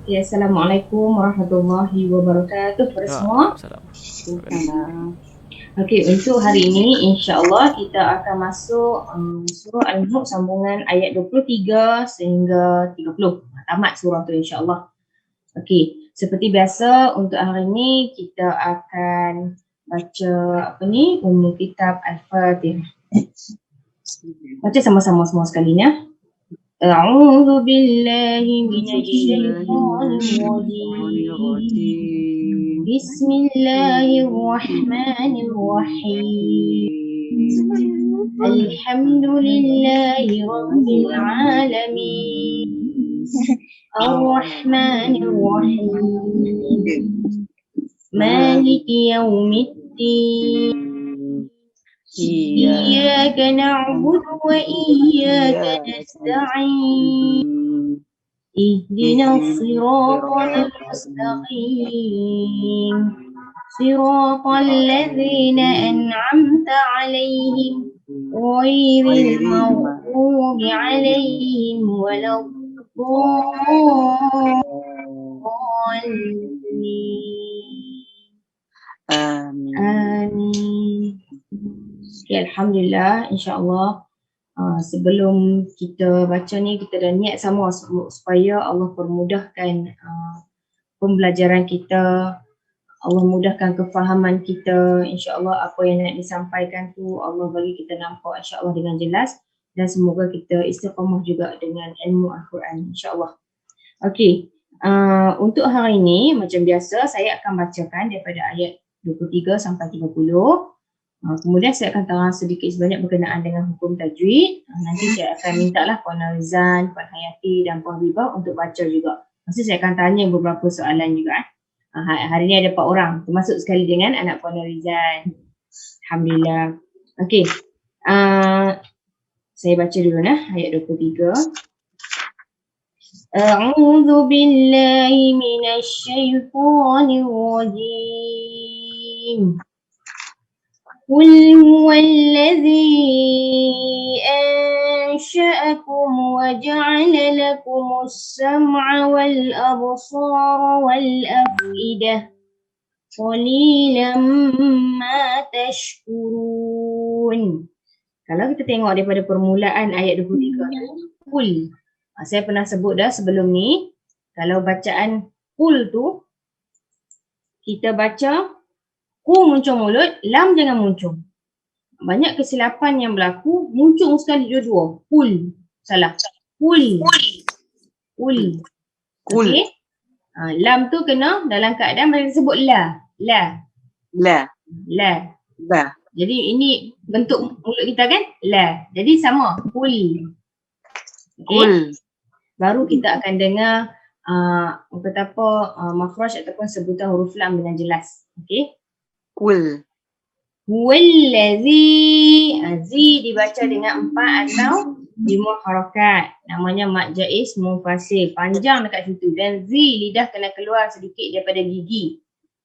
Okay, Assalamualaikum warahmatullahi wabarakatuh kepada semua. Waalaikumsalam. Okey, untuk hari ini insya-Allah kita akan masuk surah Al-Mulk sambungan ayat 23 sehingga 30. Tamat surah tu insya-Allah. Okey, seperti biasa untuk hari ini kita akan baca Ummul Kitab Al-Fatihah. Baca sama-sama semua sekali ya. أعوذ بالله من الشيطان الرجيم بسم الله الرحمن الرحيم الحمد لله رب العالمين الرحمن الرحيم مالك يوم الدين إياك نعبد وإياك نستعين اهدنا الصراط المستقيم صراط الذين أنعمت عليهم غير المغضوب عليهم ولا الضالين آمين. Okay, Alhamdulillah, insyaAllah sebelum kita baca ni kita dah niat sama supaya Allah permudahkan pembelajaran kita, Allah mudahkan kefahaman kita, insyaAllah apa yang nak disampaikan tu Allah bagi kita nampak insyaAllah dengan jelas dan semoga kita istiqamah juga dengan ilmu Al-Quran insyaAllah. Okay, untuk hari ini macam biasa saya akan bacakan daripada ayat 23 sampai 30. Kemudian saya akan terang sedikit sebanyak berkenaan dengan hukum tajwid. Nanti saya akan mintalah Puan Narizan, Puan Hayati dan Puan Habibah untuk baca juga. Mesti saya akan tanya beberapa soalan juga. Hari ini ada 4 orang, termasuk sekali dengan anak Puan Narizan. Alhamdulillah. Okey. Saya baca dulu ayat 23. A'udzu billahi minasy syaithanir rajim. قل هو الذي أنشأكم وجعل لكم السمع والأبصار والأفئدة قليلا ما تشكرون. Kalau kita tengok daripada permulaan ayat 23 tu, kul. Saya pernah sebut dah sebelum ni, kalau bacaan kul tu, kita baca ku muncung mulut, lam jangan muncung. Banyak kesilapan yang berlaku, muncung sekali dua-dua. Kul. Salah. Kul. Kul. Okey. Lam tu kena dalam keadaan mereka sebut la. La. La. La. La. Jadi ini bentuk mulut kita kan? La. Jadi sama. Kul. Okey. Baru kita akan dengar kata apa makhraj ataupun sebutan huruf lam dengan jelas. Okey. Kul. Huwallazi. Zi dibaca dengan 4 atau 5 harakat. Namanya mad jaiz munfasil. Panjang dekat situ. Dan zi lidah kena keluar sedikit daripada gigi.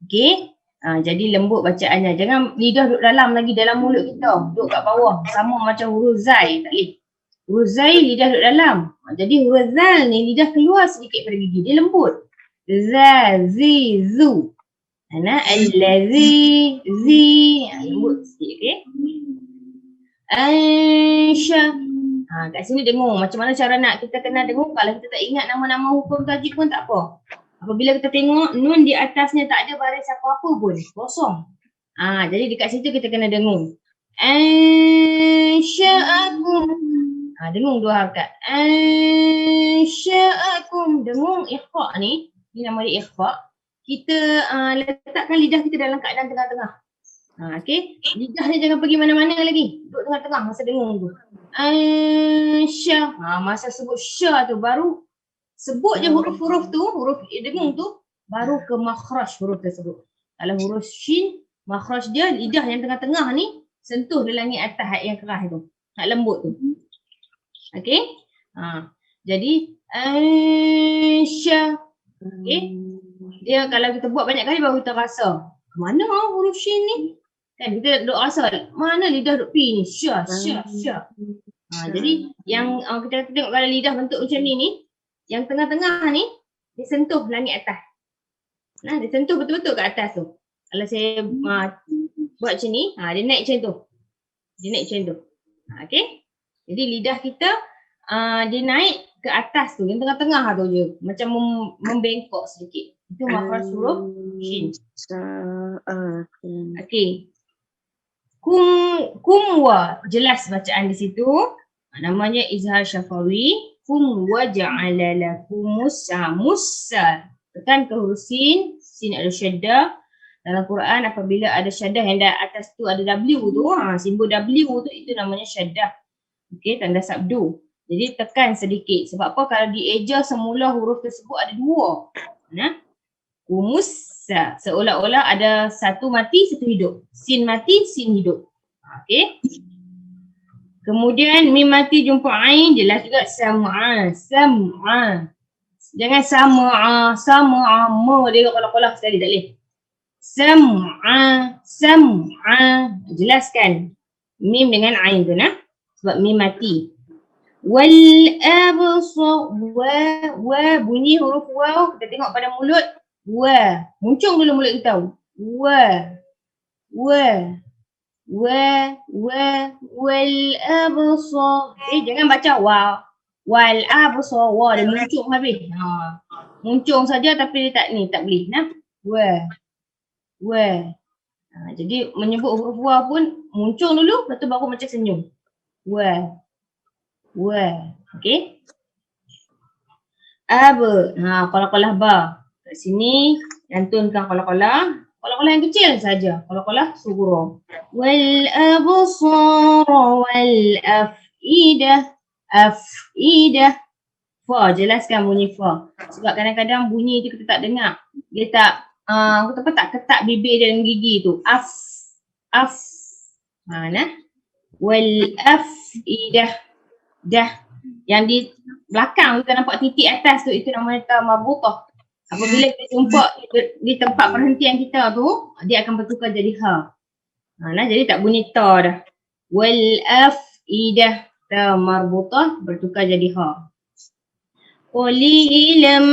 Okey. Jadi lembut bacaannya. Jangan lidah duduk dalam lagi dalam mulut kita. Duduk kat bawah. Sama macam huruf zai. Tak boleh. Huruf zai lidah duduk dalam. Jadi huruf zal ni lidah keluar sedikit daripada gigi. Dia lembut. Za, zi, zu. Allazi, zi, lembut sikit, okey. Ansha. Kat sini dengung macam mana cara nak kita kena dengung. Kalau kita tak ingat nama-nama hukum tajwid pun tak apa. Apabila kita tengok nun di atasnya tak ada baris apa-apa pun, kosong. Jadi dekat situ kita kena dengung. Ansha'akum. Dengung 2 harakat. Ansha'akum. Dengung ikhfa ni nama dia ikhfa. Kita letakkan lidah kita dalam keadaan tengah-tengah. Okey. Lidah ni jangan pergi mana-mana lagi. Duduk tengah-tengah masa dengung tu. Sya. Masa sebut sya tu baru sebut je huruf-huruf tu, huruf dengung tu, baru ke makhraj huruf tersebut. Kalau huruf shin, makhraj dia lidah yang tengah-tengah ni sentuh di langit atas hak yang keras tu. Hak lembut tu. Okey. Jadi sya. Okey. Dia kalau kita buat banyak kali baru kita rasa mana huruf shin ni? Kan kita duk rasa mana lidah duk pi ni? Sya, sya, sya. Jadi yang kita tengok kalau lidah bentuk macam ni, yang tengah-tengah ni dia sentuh langit atas. Nah, dia sentuh betul-betul kat atas tu. Kalau saya buat macam ni, dia naik macam tu. Dia naik macam tu. Okay. Jadi lidah kita dia naik ke atas tu, yang tengah-tengah tu je. Macam membengkok sedikit. Itu makhraj huruf shin. Okay. Kumwa, jelas bacaan di situ. Namanya izhar syafawi. Kumwa ja'ala lakumus musa. Tekan ke huruf sin, sin ada syaddah. Dalam Quran apabila ada syaddah yang atas tu ada W tu, simbol W tu itu namanya syaddah. Okey, tanda sabdu. Jadi tekan sedikit. Sebab apa? Kalau dieja semula huruf tersebut ada dua. Kumusa. Seolah-olah ada satu mati, satu hidup. Sin mati, sin hidup. Okey. Kemudian mim mati jumpa ain, jelas juga sam'a. Sam'a. Jangan sama'a, ma dia kalau sekali tak boleh. Sam'a. Jelaskan. Mim dengan ain tu nah. Sebab mim mati. Wal absar wa bunyi huruf waw kita tengok pada mulut wa. Muncung dulu mulut kita. Wal absar. Jangan baca wa. Wal absar wa dia muncung habis. Muncung saja tapi dia tak boleh nah. Wa. Jadi menyebut huruf wa pun muncung dulu lepas tu baru macam senyum. Wa. Okey. Aba. Qalah ba. Kat sini lantunkan qalah yang kecil saja. Qalah sughra. Wal absar wal afidah. Afidah. Fa, jelaskan bunyi fa. Sebab kadang-kadang bunyi tu kita tak dengar. Dia tak tak ketak bibir dan gigi tu. Af. Nah. Wal afidah. Dah. Yang di belakang kita nampak titik atas tu, itu namanya ta marbutah. Apabila kita jumpa di tempat perhentian kita tu, dia akan bertukar jadi ha. Jadi tak bunyi ta dah. Wal afidah, ta marbutah bertukar jadi ha. Qalilam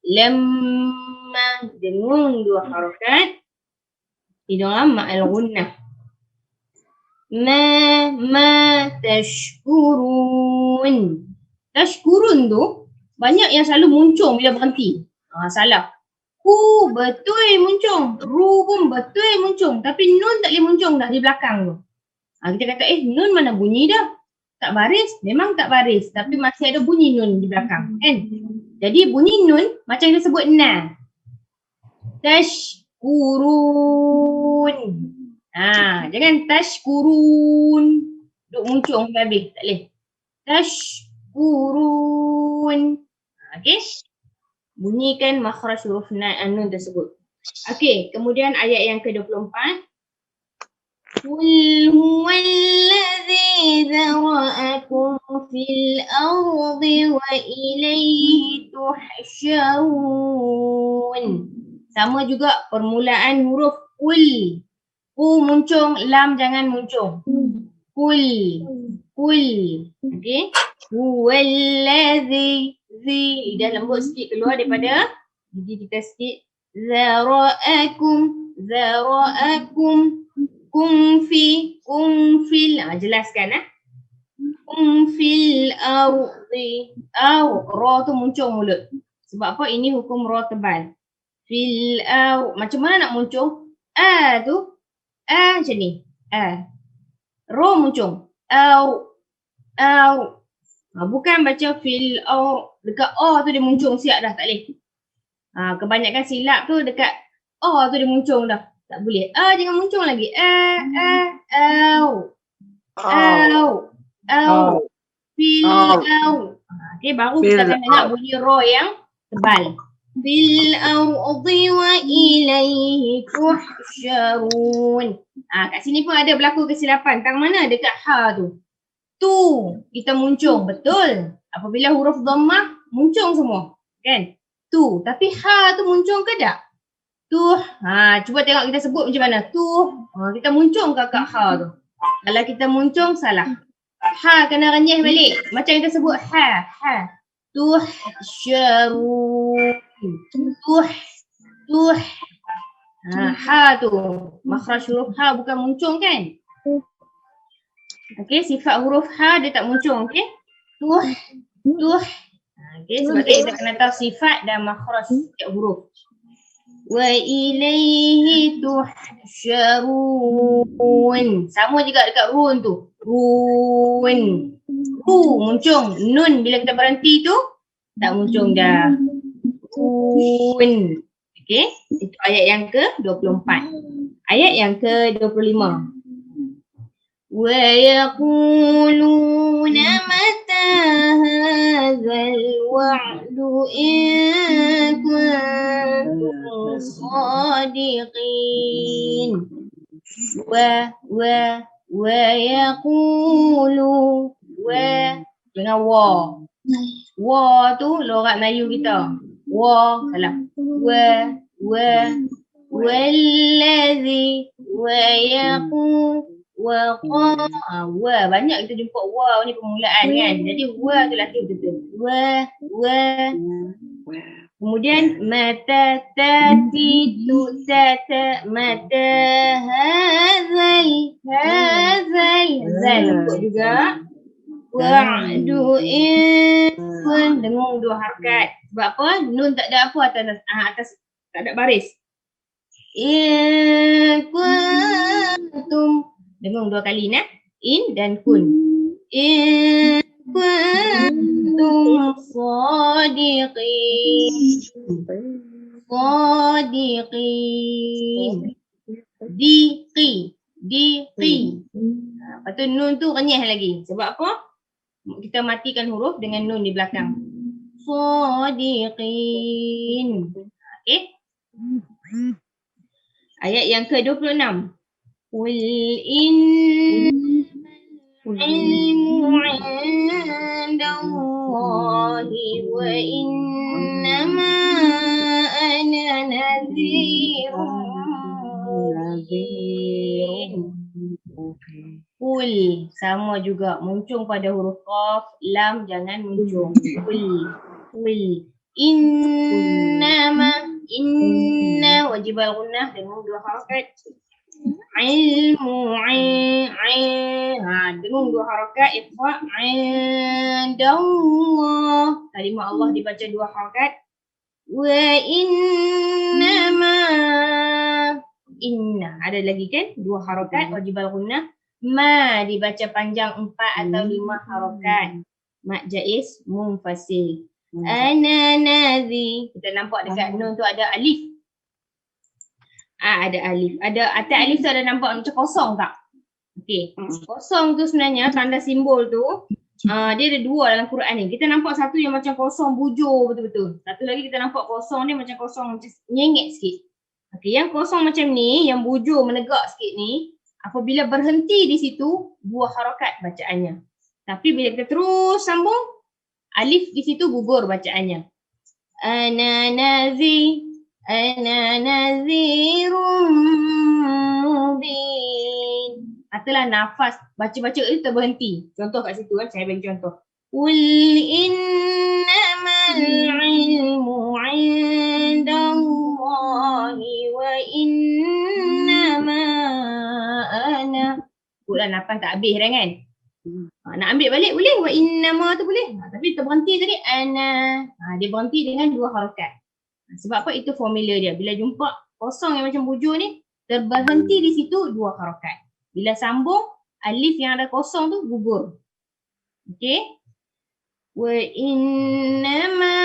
lamma dengan dua harakat. Hidung ma'al gunnah. Ma tashkurun. Tashkurun tu banyak yang selalu muncung bila berhenti. Salah. Ku betul muncung. Ru pun betul muncung. Tapi nun tak boleh muncung dah di belakang tu. Kita kata nun mana bunyi dah. Tak baris. Memang tak baris. Tapi masih ada bunyi nun di belakang. Kan? Jadi bunyi nun macam kita sebut na. Tashkurun. Jangan tashkurun. Duk muncung habis. Tak boleh. Tashkurun. Okey. Bunyikan makhraj huruf nun tersebut. Okey. Kemudian ayat yang ke-24. Qul huwallazi zara'akum fil ardi wa ilayhi tuhsyarun. Sama juga permulaan huruf qul. Muncung, lam jangan muncung. Qul. Okey. Huwallazi. Lidah lembut sikit keluar daripada gigi kita sikit. Zara'akum. Kumfil. Jelaskan Kumfil ardi. Ra tu muncung mulut. Sebab apa? Ini hukum ra tebal. Fil macam mana nak muncung? Tu macam ni. Ra muncung. Bukan baca fil dekat tu dia muncung siap dah, tak boleh. Kebanyakan silap tu dekat tu dia muncung dah. Tak boleh. Jangan muncung lagi. Fil okey, baru kita akan dengar bunyi ra yang tebal. Fil ardi wa ilaihi tuhsyarun. Kat sini pun ada berlaku kesilapan. Tang mana dekat ha tu? Tu kita muncung, betul. Apabila huruf dhammah muncung semua, kan? Tu, tapi ha tu muncung ke tak? Tuh. Cuba tengok kita sebut macam mana. Tuh. Kita muncung ke kat ha tu? Kalau kita muncung salah. Ha kena renyah balik. Macam kita sebut ha. tuhsyarun. Tuh. Ha tu. Makhraj huruf ha bukan muncung kan? Okey, sifat huruf ha dia tak muncung, okey? Tuh. Okey, sebab tu kita kena tahu sifat dan makhraj setiap huruf. Wa ilaihi tuhsyarun. Sama juga dekat run tu. Run. Ru muncung. Nun bila kita berhenti tu tak muncung dah. Run. Okey, itu ayat yang ke-24. Ayat yang ke-25. Wa yaquluna mata hadzal wa'du in kuntum shadiqin. Wa yaqulu dengan wa. Wa tu logat Melayu kita. Wa salah. Wallazi wa yaqulu wa banyak kita jumpa wa ni permulaan kan. Jadi wa tu laki betul. Wa kemudian mata tati tu tata mata hazal lembut juga. Wa'du in dengung dua harakat. Sebab apa? Nun tak ada apa atas tak ada baris. In kuntum dengung dua kali nah. In dan kun. In kuntum sadiqin. Diqi. Lepas tu nun tu renyah lagi. Sebab apa? Kita matikan huruf dengan nun di belakang. Sadiqin. Okey. Ayat yang ke-26. Qul ilmu 'indallahi wa innama ana nadhirun. Qul sama juga muncung pada huruf qaf, lam jangan muncung. Qul inna wajib al-ghunnah dengan dua harakat. Ilmu dengan dua harakat. Iqra indallah. Kalimah Allah dibaca dua harakat. Wa inna ada lagi kan dua harakat wajib al-ghunnah. Ma dibaca panjang 4 atau 5 harakat. Mat jaiz munfasil. Ana nazi. Kita nampak dekat nun tu ada alif. Ada alif. Ada atas alif tu ada nampak macam kosong tak? Okey. Kosong tu sebenarnya tanda simbol tu dia ada dua dalam Quran ni. Kita nampak satu yang macam kosong bujur betul-betul. Satu lagi kita nampak kosong ni macam kosong macam nyengit sikit. Okey, yang kosong macam ni, yang bujur menegak sikit ni, apabila berhenti di situ dua harakat bacaannya. Tapi bila kita terus sambung alif di situ gugur bacaannya. Ana nazirum mubin. Katalah nafas baca-baca itu terberhenti. Contoh kat situ kan, saya bagi contoh. Qul innamal ilmu 'indallahi wa innama ana. Pula nafas tak habis dah kan? Nak ambil balik boleh, wa innama tu boleh. Tapi terberhenti tadi ana. Dia berhenti dengan dua harakat. Sebab apa? Itu formula dia. Bila jumpa kosong yang macam bujur ni, terberhenti di situ dua harakat. Bila sambung, alif yang ada kosong tu gugur. Okey? Wa innama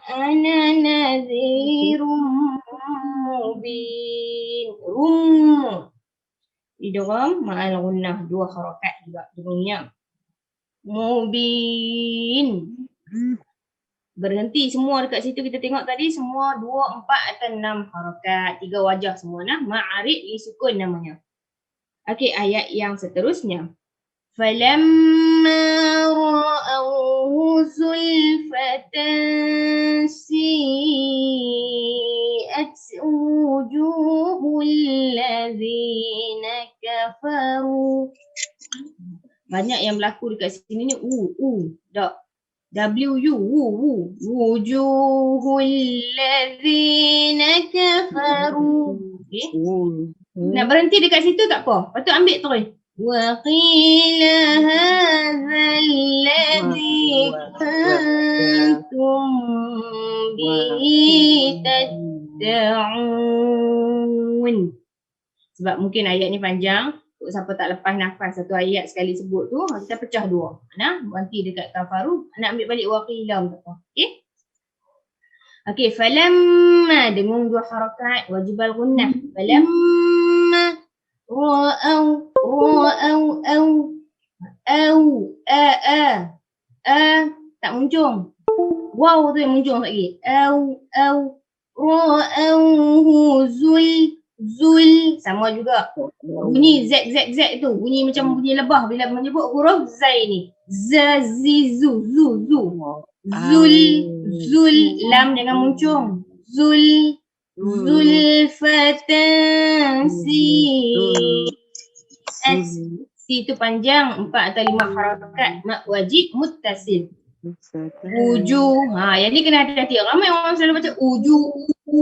ana nadhirum mubin. Idgham ma'al ghunnah dua harakat juga dengunnya. Mubin. Berhenti semua dekat situ kita tengok tadi semua 2, 4 atau 6 harakat. 3 wajah semua nah. Ma'arid li sukun namanya. Okey, ayat yang seterusnya. Falamma ra'awhu zulfatan si'at wujuhul ladzina kafaru. Banyak yang berlaku dekat sini ni tak. W, wujuhul ladzina kafaru. Okay. Nak berhenti dekat situ tak apa. Lepas tu ambil terus. Wa qila hadzal ladzi kuntum bihi tad'un. Sebab mungkin ayat ni panjang. Siapa tak lepas nafas satu ayat sekali sebut tu, kita pecah dua. Nah, berhenti dekat kafaru, nak ambil balik wa qila tak apa. Okey. Okey, falamma dengung dua harakat wajibal gunnah. Falamma ra'au tak muncung. Wow tu yang muncung lagi. Ra'auhu zul sama juga. Bunyi z tu, bunyi macam bunyi lebah bila menyebut huruf zai ni. Zazizu zu. Zul lam jangan muncung. Zulfatan si tu panjang 4 atau 5 harakat mak wajib muttasil. Uju. Yang ni kena hati-hati. Ramai orang selalu baca uju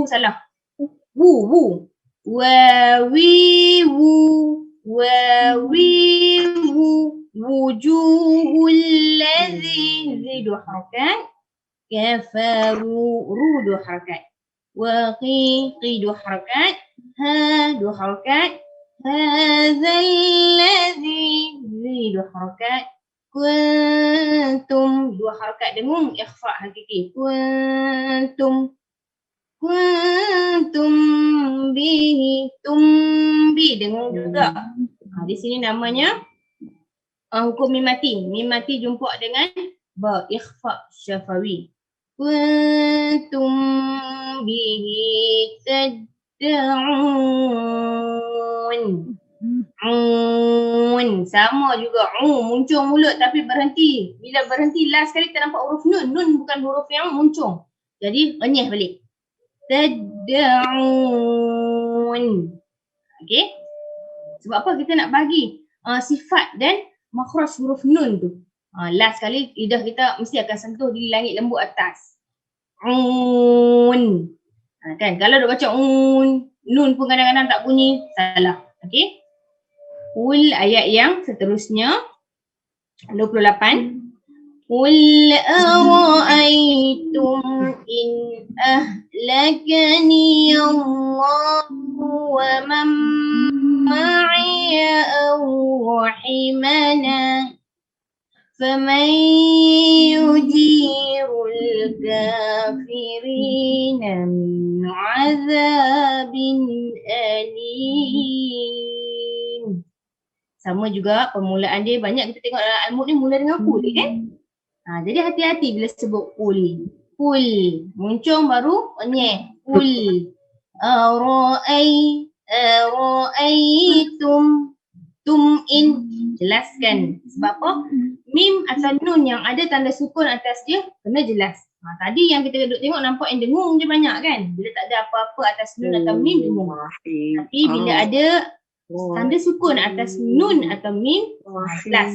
salah. Wu. Wawiwu. Wujuhul ladzi zidu harakat. Kafaru ru 2 harakat. Waqi 2 harakat. Ha 2 harakat. Hadzal ladzi zidu harakat. Kuntum 2 harakat dengung ikhfa hakiki. Kuntum bihi tumbi dengung juga. Di sini namanya hukum mim mati. Mim mati jumpa dengan ba ikhfa syafawi. Kuntum bihi tad'un. Sama juga muncung mulut tapi berhenti. Bila berhenti last kali kita nampak huruf nun. Nun bukan huruf yang muncung. Jadi renyah balik. Tad'un. Okey. Sebab apa kita nak bagi sifat dan makhraj huruf nun tu. Last kali lidah kita mesti akan sentuh di langit lembut atas. Kan kalau dok baca nun pun kadang-kadang tak bunyi, salah. Okey. Qul ayat yang seterusnya 28. Qul ara'aytum in ahlakani Allahu wa man ma'iya aw rahimana faman yujirul kafirina min 'adzabin alim. Sama juga permulaan dia banyak kita tengok dalam Al-Mulk ni mula dengan qul kan? Jadi hati-hati bila sebut qul. Qul muncung baru nyeh. Qul ara'aytum tum'in jelaskan. Sebab apa? Mim atau nun yang ada tanda sukun atas dia kena jelas. Tadi yang kita duduk tengok nampak yang dengung je banyak kan? Bila tak ada apa-apa atas nun atau mim dengung. Tapi bila ada tanda sukun atas nun atau mim jelas.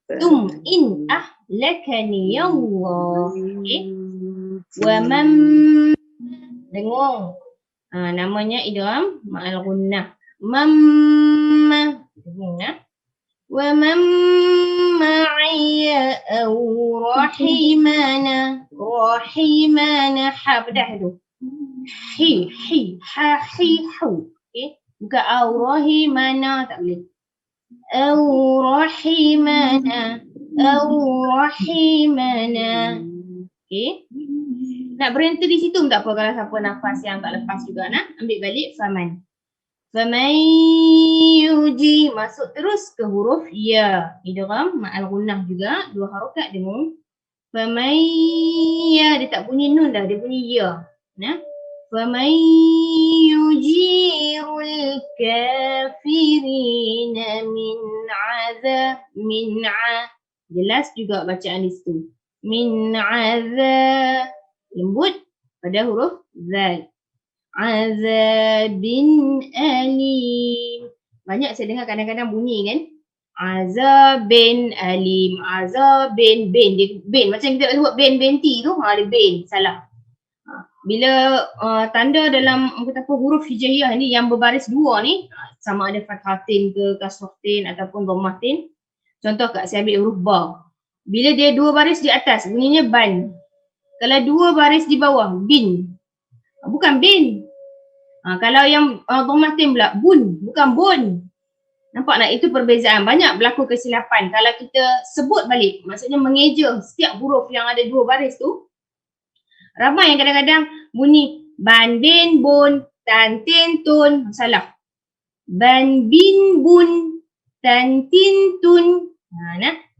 Tum'in ahlakani Allah. Okay. Wa man dengung. Namanya idgham ma'al gunnah. Mamma dengung ya. Wa man ma'iya aw rahimana. Rahimana ha pedah tu. Hi ha hi hu. Okey. Bukan aw rahimana tak boleh. Aw rahimana. Okey. Nak berhenti di situ tak apa kalau siapa nafas yang tak lepas juga nak ambil balik faman. Faman yuji masuk terus ke huruf ya. Idgham ma'al gunnah juga 2 harakat dengung. Faman ya dia tak bunyi nun dah, dia bunyi ya. Nah. Faman yujirul kafirina min jelas juga bacaan di situ. Min azab lembut pada huruf zal. Azabin alim. Banyak saya dengar kadang-kadang bunyi kan. Azabin alim. Azabin bin. Dia bin. Macam kita sebut bin binti tu. Dia bin. Salah. Bila tanda dalam huruf hijaiyah ni yang berbaris dua ni, sama ada fathatin ke kasratin ataupun dhammatin. Contoh kat saya ambil huruf ba. Bila dia dua baris di atas, bunyinya ban. Kalau dua baris di bawah, bin. Bukan bin. Kalau yang dhammatin pula, bun. Bukan bun. Nampak tak? Itu perbezaan. Banyak berlaku kesilapan. Kalau kita sebut balik, maksudnya mengeja setiap huruf yang ada dua baris tu, ramai yang kadang-kadang bunyi ban, bin, bun, tan, tin, tun. Salah. Ban, bin, bun, tan, tin, tun.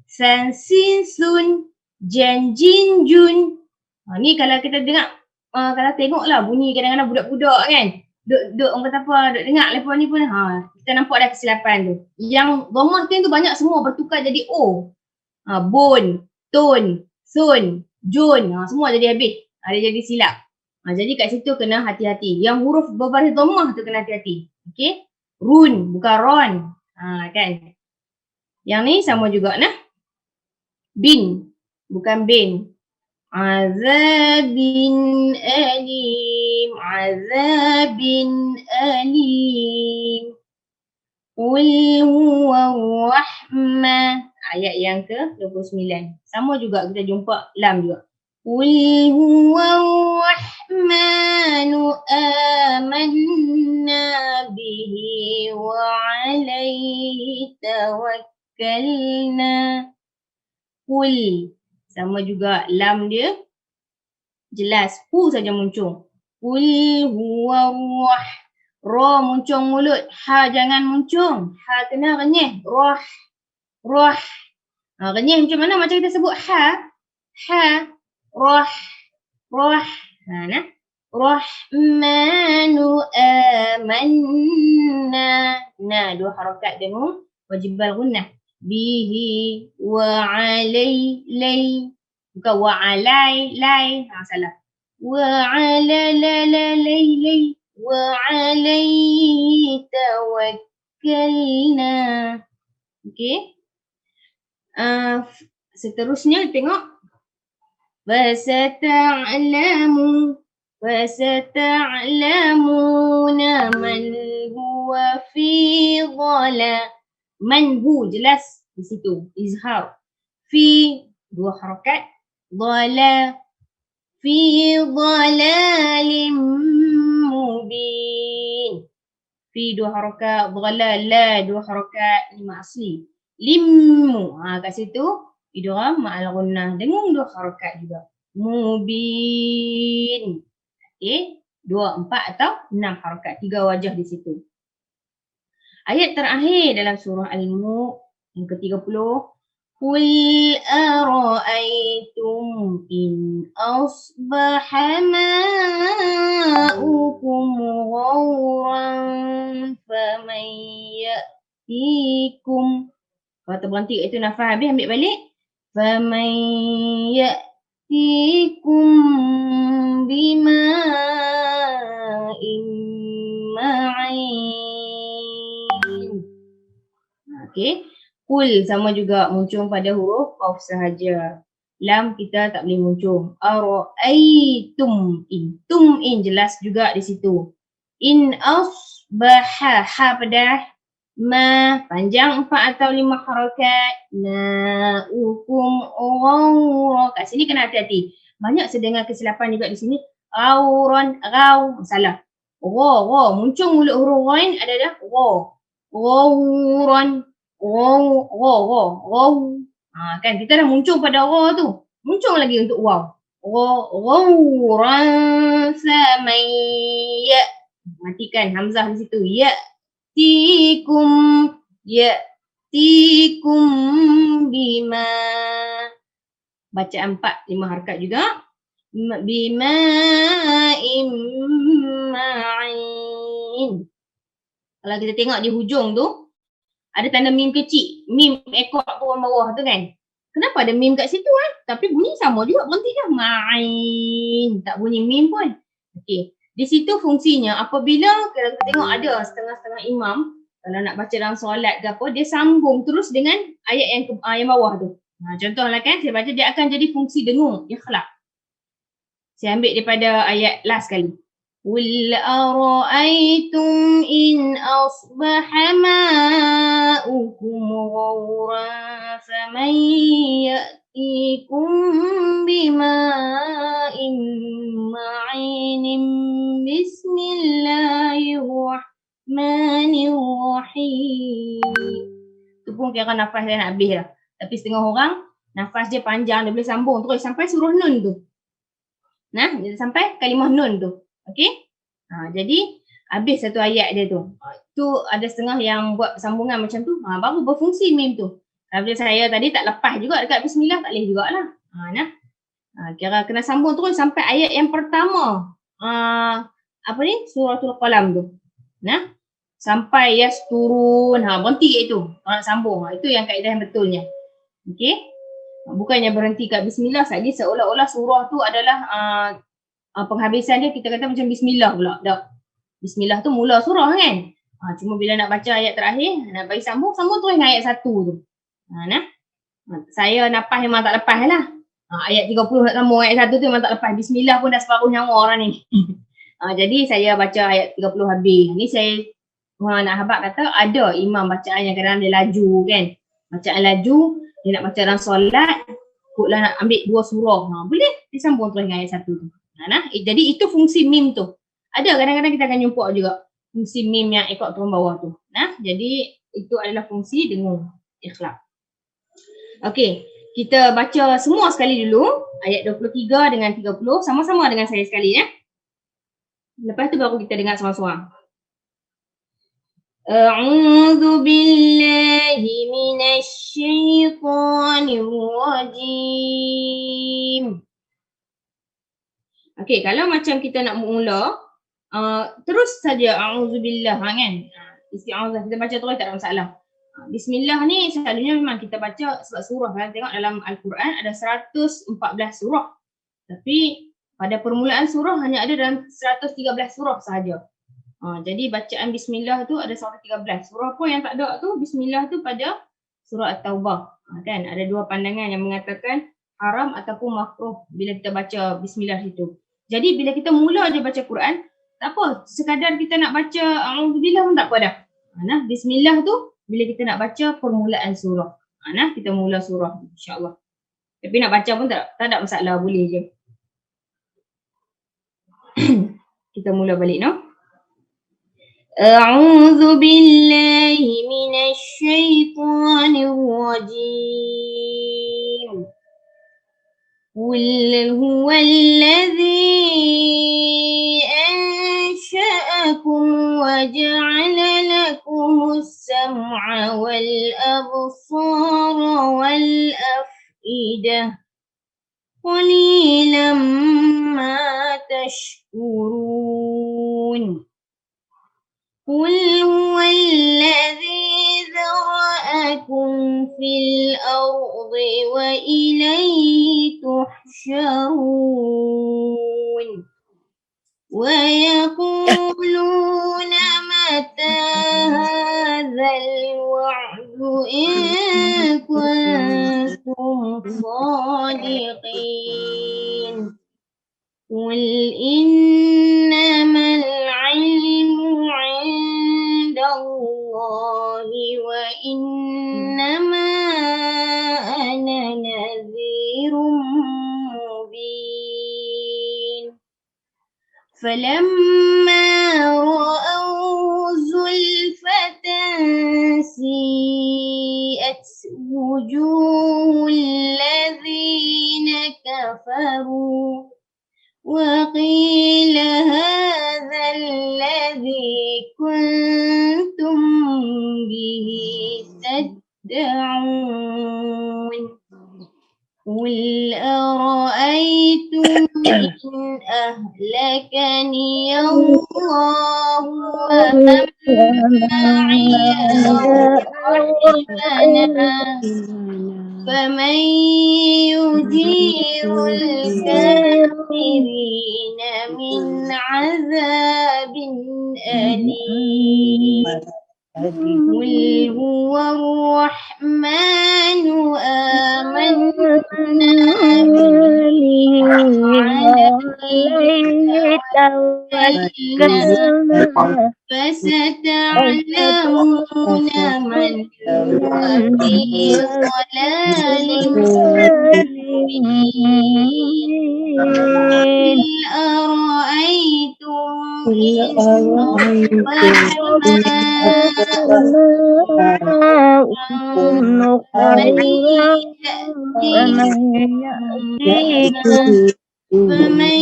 San, sin, sun, jan, jin, jun. Ni kalau kita dengar, kalau tengoklah bunyi kadang-kadang budak-budak kan. Duk orang kata apa, duk dengar lepas ni pun, kita nampak dah kesilapan tu. Yang dhammah tu banyak semua bertukar jadi O. Bun, tun, sun, jun. Semua jadi habis. Dia jadi silap. Jadi kat situ kena hati-hati. Yang huruf berbaris dhammah tu kena hati-hati. Okey? Run, bukan ron. Kan? Yang ni sama juga nah. Bin, bukan bin. Azabin alim. Azabin alim. Qul huwa rahmah. Ayat yang ke-29. Sama juga kita jumpa lam juga. Qul huwa rahmanu amanna bihi wa alaihi tawakkalna. Qul. Sama juga lam dia. Jelas. Hu saja muncul. Qul huwa rah. Ra muncung mulut. Ha jangan muncung. Ha kena renyih. Rah. Rah. Renyih macam mana? Macam kita sebut ha. Ha. Rah. Rah. Rahmanu amanna. Dua harakat dengung. Wajibal gunnah. Bihi wa alai lay. Bukan wa alai lay. Salah. Wa ala la la lay lay. Wa alai tawakkalna. Okey. Seterusnya tengok. Fasata'lamuna man huwa fi dhala. Man hu jelas di situ. Izhar. Fi dua harakat. Dhala. Fi dhalalim mubin. Fi dua harakat. Dhala la dua harakat. Lima asli. Limmu. Kat situ. Idgham ma'al gunnah. Dengung dua harakat juga. Mubin. Okey. 2, 4 atau 6 harakat. 3 wajah di situ. Ayat terakhir dalam surah Al-Mulk yang ke-30. Qul ara'aytum in asbaha ma'ukum ghauran faman ya'tikum. Kalau terberhenti itu nafas habis, ambil balik. Faman ya'tikum bima'in ma'in. Okey. Kul sama juga muncul pada huruf qaf sahaja. Lam kita tak boleh muncul. Ara'aytum in. Tum in jelas juga di situ. In asbaha ha pada ma panjang 4 atau 5 harakat. Ma'ukum ghawra. Kat sini kena hati-hati. Banyak saya dengar kesilapan juga di sini. Ghawran, ghaw. Salah. Gha muncul mulut huruf ghain ada dah. Gha. Ghawran. Ghaw. Kan kita dah muncul pada gha tu. Muncul lagi untuk waw. Ghawran samayya. Matikan hamzah di situ. Ya'tikum bima. Baca 4, 5 harakat juga. Bima ma'in. Kalau kita tengok di hujung tu ada tanda mim kecil. Mim ekor turun bawah tu kan. Kenapa ada mim kat situ Tapi bunyi sama juga, berhenti dah. Ma'in. Tak bunyi mim pun. Okey. Di situ fungsinya apabila kita tengok ada setengah-setengah imam Kalau nak baca dalam solat ke apa, dia sambung terus dengan ayat yang bawah tu. Contohlah kan, saya baca dia akan jadi fungsi dengung, ikhlaq. Saya ambil daripada ayat last kali. Qul ara'aytum in asbaha ma'ukum ghawran faman ya'tikum bima'in ma'inin bismillahirrahmanirrahim. Itu pun kira nafas dia nak habis lah. Tapi setengah orang nafas dia panjang, dia boleh sambung terus sampai surah nun tu. Nah, sampai kalimah nun tu. Okey? Jadi habis satu ayat dia tu. Tu ada setengah yang buat sambungan macam tu. Baru berfungsi mim tu. Tapi saya tadi tak lepas juga dekat bismillah, tak boleh jugalah. Kira kena sambung terus sampai ayat yang pertama. Apa ni? Suratul Qalam tu. Nah, sampai yas turun. Berhenti kat itu. Nak sambung. Itu yang kaedah yang betulnya. Okey? Bukannya berhenti kat bismillah saja, seolah-olah surah tu adalah penghabisan dia kita kata macam bismillah pula. Tak. Bismillah tu mula surah kan. Cuma bila nak baca ayat terakhir, nak bagi sambung terus dengan ayat 1 tu. Saya nafas memang tak lepas lah. Ayat 30 nak sambung ayat 1 tu memang tak lepas. Bismillah pun dah separuh nyawa orang ni. Jadi saya baca ayat 30 habis. Ni saya nak habaq kata ada imam bacaan yang kadang dia laju kan. Bacaan laju, dia nak baca dalam solat, kutlah nak ambil 2 surah. Boleh disambung terus dengan ayat 1 tu. Jadi itu fungsi mim tu. Ada kadang-kadang kita akan jumpa juga fungsi mim yang ikut turun bawah tu. Jadi itu adalah fungsi dengung, ikhlaq. Okey, kita baca semua sekali dulu ayat 23 dengan 30 sama-sama dengan saya sekali ya. Lepas tu baru kita dengar seorang-seorang. A'udzu billahi minasy syaithanir rajim. Okey, kalau macam kita nak mula, terus saja a'udzubillah kan. Isti'azah kita baca terus tak ada masalah. Bismillah ni selalunya memang kita baca sebab surah kan. Tengok dalam Al-Quran ada 114 surah. Tapi pada permulaan surah hanya ada dalam 113 surah sahaja. Jadi bacaan bismillah tu ada 113. Surah pun yang tak ada tu bismillah tu pada surah At-Taubah. Kan ada dua pandangan yang mengatakan haram ataupun makruh bila kita baca bismillah situ. Jadi bila kita mula je baca Quran, tak apa, sekadar kita nak baca a'udzubillah pun tak apa dah. Bismillah tu bila kita nak baca permulaan surah. Kita mula surah insya-Allah. Tapi nak baca pun tak ada masalah, boleh je. Kita mula balik no. A'udzu billahi minasy syaithanir rajim. Qul huwallazi ansha'akum wa ja'ala lakumus sam'a wal absara wal afidah. Qalilan ma tashkurun. Qul huwallazi zara'akum fil ardi wa ilayhi tuhsyarun. Wa yaquluna mata hadzal wa'du in kuntum shadiqin. Qul innamal ilmu 'indallahi wa innama ana nadhirum mubin. Falamma ra'aw zulfatan si'at wujuhul ladzina kafaru وقيل هذا الذي كنتم به تدعون قل أرأيتم إن أهلكني الله ومن معي فمن يجير الكافرين من عذاب أليم. قل هو الرحمن آمنا به وعليه توكلنا فستعلمون من هو في ضلال مبين أرأيتم إن أصبح ماؤكم فمن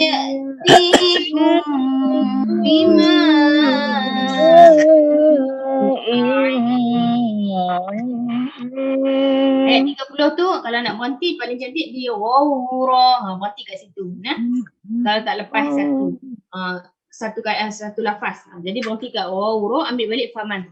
يأتيكم بماء Ayat 30 tu kalau nak berhenti paling cantik dia wawura. Berhenti kat situ. Nah. Kalau tak lepas satu lafaz. Jadi berhenti kat wawura, ambil balik faman.